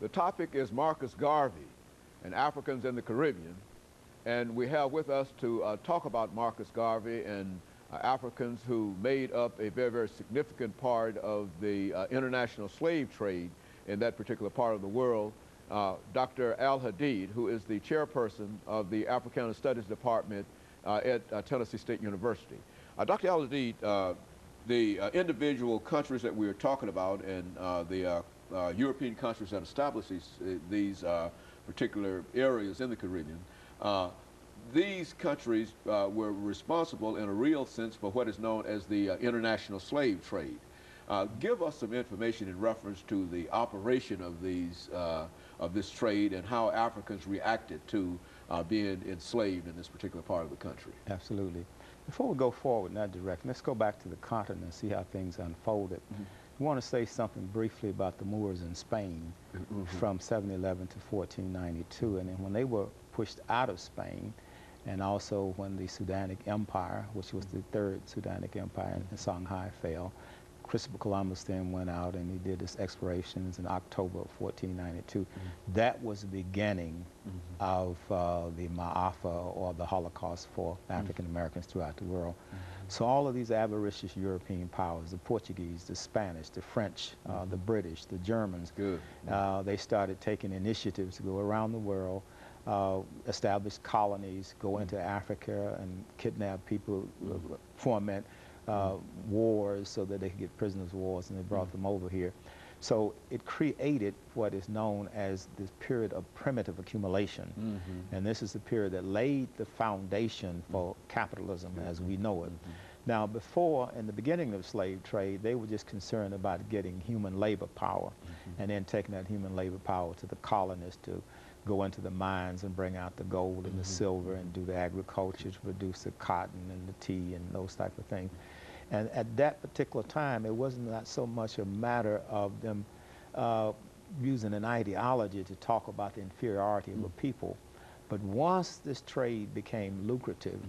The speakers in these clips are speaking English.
The topic is Marcus Garvey and Africans in the Caribbean. And we have with us to talk about Marcus Garvey and Africans who made up a very, very significant part of the international slave trade in that particular part of the world. Dr. AAl-Hadid, who is the chairperson of the Africana Studies Department at Tennessee State University. Dr. AAl-Hadid, the individual countries that we are talking about and the European countries that established these particular areas in the Caribbean, these countries were responsible in a real sense for what is known as the international slave trade. Give us some information in reference to the operation of this trade and how Africans reacted to being enslaved in this particular part of the country. Absolutely. Before we go forward in that direction, let's go back to the continent and see how things unfolded. I want to say something briefly about the Moors in Spain from 711 to 1492, and then when they were pushed out of Spain, and also when the Sudanic Empire, which was the third Sudanic Empire in Songhai, fell. Christopher Columbus then went out and he did his explorations in October of 1492. That was the beginning of the Ma'afa, or the Holocaust for African Americans throughout the world. So all of these avaricious European powers, the Portuguese, the Spanish, the French, the British, the Germans, they started taking initiatives to go around the world, establish colonies, go into Africa and kidnap people, foment wars so that they could get prisoners of war, and they brought them over here. So it created what is known as this period of primitive accumulation. And this is the period that laid the foundation for capitalism as we know it. Now, before, in the beginning of the slave trade, they were just concerned about getting human labor power and then taking that human labor power to the colonists to go into the mines and bring out the gold and the silver and do the agriculture to produce the cotton and the tea and those type of things. And at that particular time, it wasn't not so much a matter of them using an ideology to talk about the inferiority of a people. But once this trade became lucrative,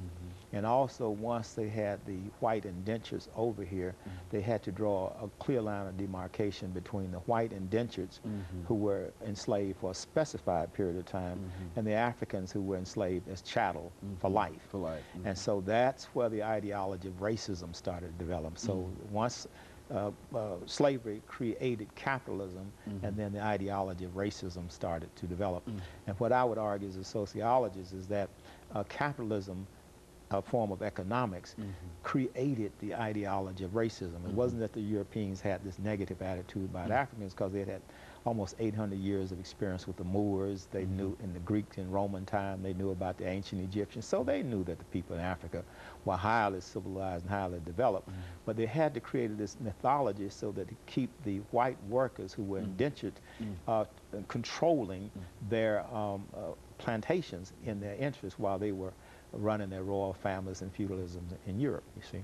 and also once they had the white indentures over here, they had to draw a clear line of demarcation between the white indentures who were enslaved for a specified period of time and the Africans who were enslaved as chattel for life. And so that's where the ideology of racism started to develop. So once slavery created capitalism, and then the ideology of racism started to develop. And what I would argue as a sociologist is that capitalism, a form of economics, created the ideology of racism. It wasn't that the Europeans had this negative attitude about Africans, because they had almost 800 years of experience with the Moors. They knew in the Greek and Roman time, they knew about the ancient Egyptians, so they knew that the people in Africa were highly civilized and highly developed. But they had to create this mythology so that to keep the white workers who were indentured controlling their plantations in their interest while they were running their royal families and feudalism in Europe, you see.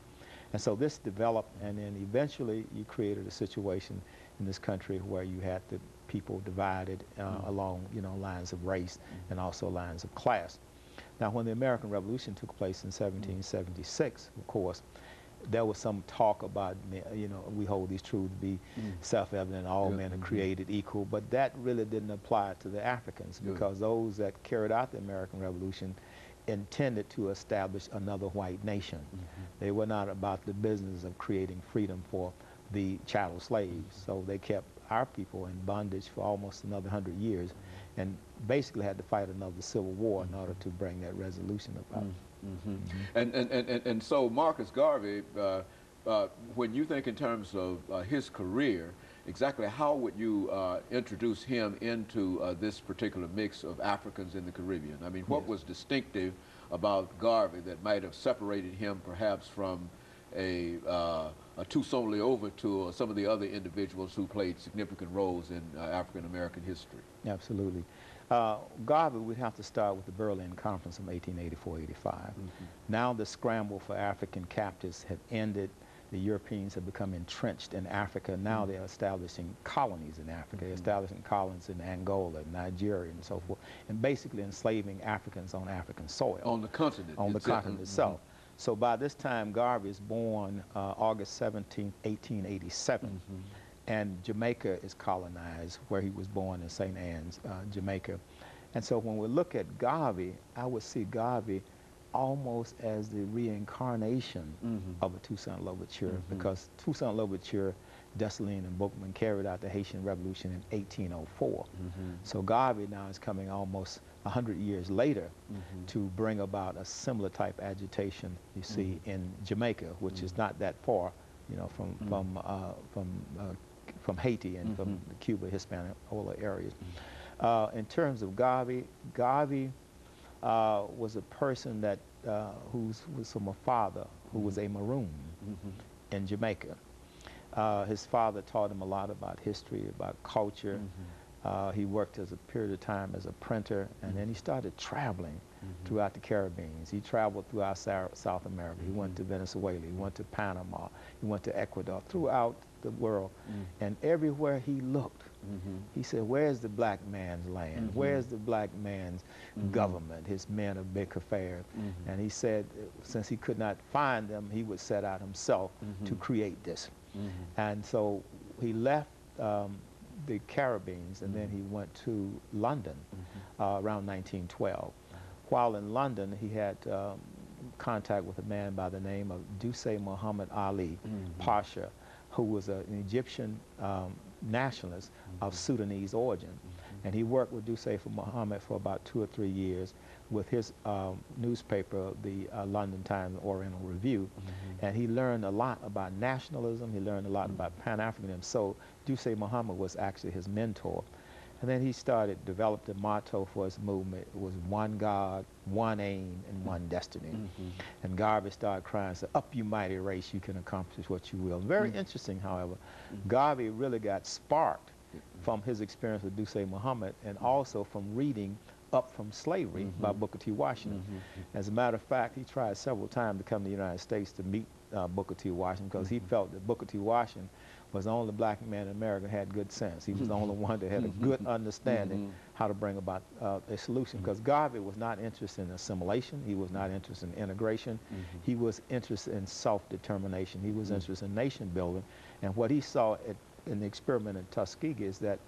And so this developed, and then eventually you created a situation in this country where you had the people divided along, lines of race and also lines of class. Now, when the American Revolution took place in 1776, of course, there was some talk about, we hold these truths to be self-evident, all men are created equal, but that really didn't apply to the Africans, because those that carried out the American Revolution intended to establish another white nation. They were not about the business of creating freedom for the chattel slaves. So they kept our people in bondage for almost another 100 years and basically had to fight another civil war in order to bring that resolution about. And so Marcus Garvey, when you think in terms of his career, exactly how would you introduce him into this particular mix of Africans in the Caribbean? I mean, what was distinctive about Garvey that might have separated him perhaps from a Toussaint Louverture or some of the other individuals who played significant roles in African-American history? Absolutely. Garvey, we'd have to start with the Berlin Conference of 1884-85. Now the scramble for African captives had ended. The Europeans have become entrenched in Africa. Now they're establishing colonies in Africa. They're establishing colonies in Angola, Nigeria, and so forth, and basically enslaving Africans on African soil. On the continent. On the continent itself. So by this time, Garvey is born August 17, 1887. and Jamaica is colonized, where he was born in St. Anne's, Jamaica. And so when we look at Garvey, I would see Garvey almost as the reincarnation of a Toussaint Louverture, because Toussaint Louverture, Dessalines, and Boukman carried out the Haitian Revolution in 1804. So Garvey now is coming almost 100 years later to bring about a similar type agitation you see in Jamaica, which is not that far, you know, from Haiti and from the Cuba, Hispaniola areas. In terms of Garvey, Garvey was a person that was from a father who was a Maroon in Jamaica. His father taught him a lot about history, about culture. He worked as a period of time as a printer, and then he started traveling throughout the Caribbean. He traveled throughout South America. He went to Venezuela, he went to Panama, he went to Ecuador, throughout the world. And everywhere he looked, he said, where's the black man's land? Where's the black man's government, his men of big affairs? And he said, since he could not find them, he would set out himself to create this. And so he left the Caribbean, and then he went to London around 1912. While in London, he had contact with a man by the name of Dusay Muhammad Ali Pasha, who was an Egyptian nationalist of Sudanese origin. And he worked with Dusay Muhammad for about 2 or 3 years with his newspaper, the London Times Oriental Review. And he learned a lot about nationalism. He learned a lot about Pan-Africanism. So Dusay Muhammad was actually his mentor. And then he developed a motto for his movement. It was one God, one aim, and one destiny. And Garvey started crying, said, up you mighty race, you can accomplish what you will. Very interesting, however, Garvey really got sparked from his experience with Dusay Muhammad, and also from reading Up from Slavery by Booker T. Washington. As a matter of fact, he tried several times to come to the United States to meet Booker T. Washington, because he felt that Booker T. Washington was the only black man in America who had good sense. He was the only one that had a good understanding how to bring about a solution, because Garvey was not interested in assimilation. He was not interested in integration. He was interested in self-determination. He was interested in nation building. And what he saw in the experiment in Tuskegee is that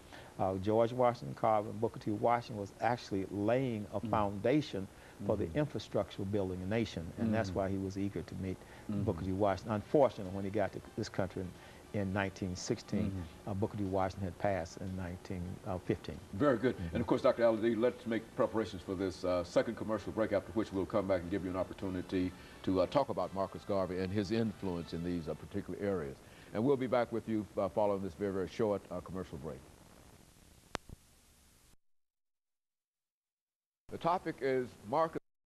George Washington Carver and Booker T. Washington was actually laying a foundation for the infrastructure of building a nation. And that's why he was eager to meet Booker T. Washington. Unfortunately, when he got to this country in 1916, Booker T. Washington had passed in 1915. Very good. And of course, Dr. Al-Hadid, let's make preparations for this second commercial break, after which we'll come back and give you an opportunity to talk about Marcus Garvey and his influence in these particular areas. And we'll be back with you following this very, very short commercial break. The topic is Marcus